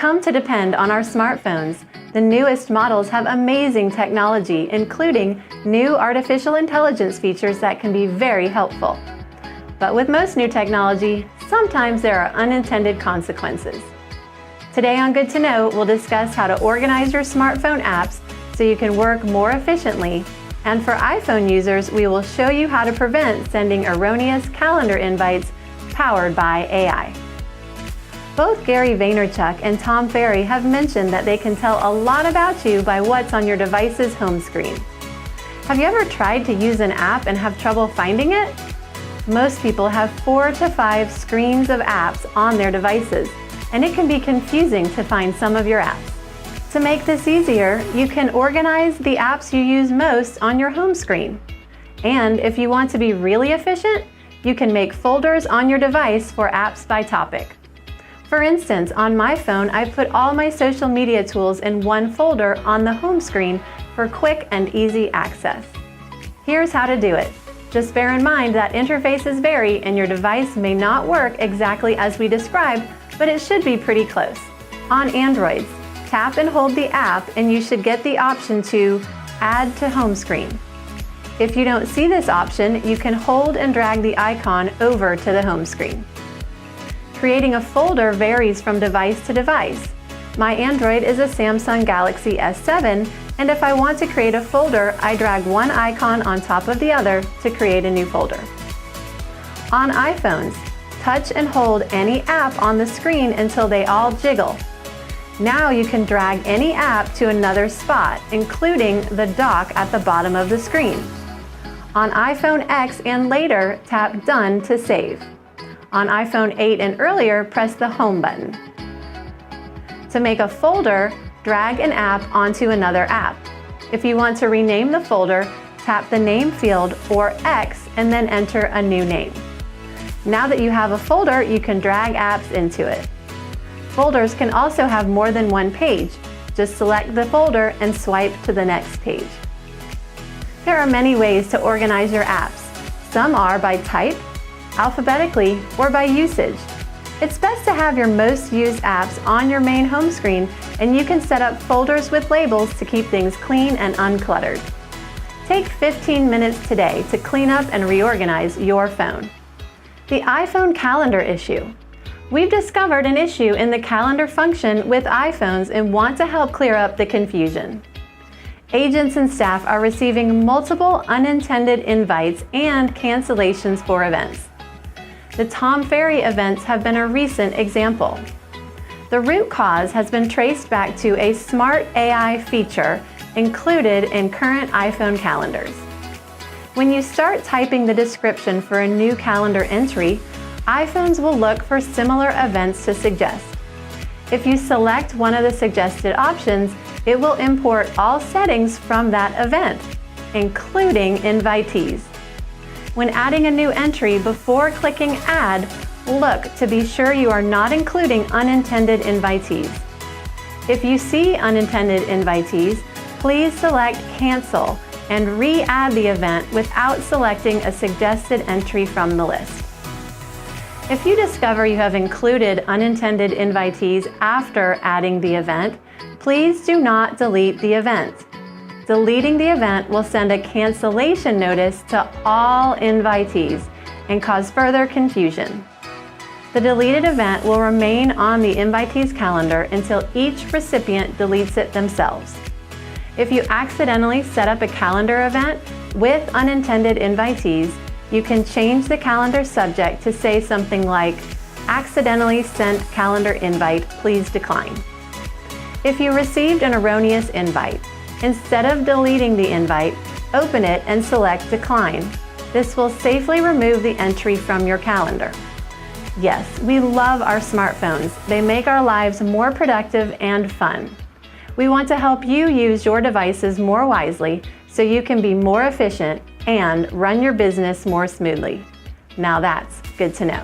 come to depend on our smartphones. The newest models have amazing technology, including new artificial intelligence features that can be very helpful. But with most new technology, sometimes there are unintended consequences. Today on Good to Know, we'll discuss how to organize your smartphone apps so you can work more efficiently. And for iPhone users, we will show you how to prevent sending erroneous calendar invites powered by AI. Both Gary Vaynerchuk and Tom Ferry have mentioned that they can tell a lot about you by what's on your device's home screen. Have you ever tried to use an app and have trouble finding it? Most people have 4 to 5 screens of apps on their devices, and it can be confusing to find some of your apps. To make this easier, you can organize the apps you use most on your home screen. And if you want to be really efficient, you can make folders on your device for apps by topic. For instance, on my phone, I've put all my social media tools in one folder on the home screen for quick and easy access. Here's how to do it. Just bear in mind that interfaces vary and your device may not work exactly as we described, but it should be pretty close. On Androids, tap and hold the app and you should get the option to Add to Home Screen. If you don't see this option, you can hold and drag the icon over to the home screen. Creating a folder varies from device to device. My Android is a Samsung Galaxy S7, and if I want to create a folder, I drag one icon on top of the other to create a new folder. On iPhones, touch and hold any app on the screen until they all jiggle. Now you can drag any app to another spot, including the dock at the bottom of the screen. On iPhone X and later, tap Done to save. On iPhone 8 and earlier, press the Home button. To make a folder, drag an app onto another app. If you want to rename the folder, tap the Name field or X and then enter a new name. Now that you have a folder, you can drag apps into it. Folders can also have more than one page. Just select the folder and swipe to the next page. There are many ways to organize your apps. Some are by type, alphabetically, or by usage. It's best to have your most used apps on your main home screen, and you can set up folders with labels to keep things clean and uncluttered. Take 15 minutes today to clean up and reorganize your phone. The iPhone calendar issue. We've discovered an issue in the calendar function with iPhones and want to help clear up the confusion. Agents and staff are receiving multiple unintended invites and cancellations for events. The Tom Ferry events have been a recent example. The root cause has been traced back to a smart AI feature included in current iPhone calendars. When you start typing the description for a new calendar entry, iPhones will look for similar events to suggest. If you select one of the suggested options, it will import all settings from that event, including invitees. When adding a new entry, before clicking Add, look to be sure you are not including unintended invitees. If you see unintended invitees, please select Cancel and re-add the event without selecting a suggested entry from the list. If you discover you have included unintended invitees after adding the event, please do not delete the event. Deleting the event will send a cancellation notice to all invitees and cause further confusion. The deleted event will remain on the invitee's calendar until each recipient deletes it themselves. If you accidentally set up a calendar event with unintended invitees, you can change the calendar subject to say something like, "Accidentally sent calendar invite, please decline." If you received an erroneous invite, instead of deleting the invite, open it and select Decline. This will safely remove the entry from your calendar. Yes, we love our smartphones. They make our lives more productive and fun. We want to help you use your devices more wisely so you can be more efficient and run your business more smoothly. Now that's good to know.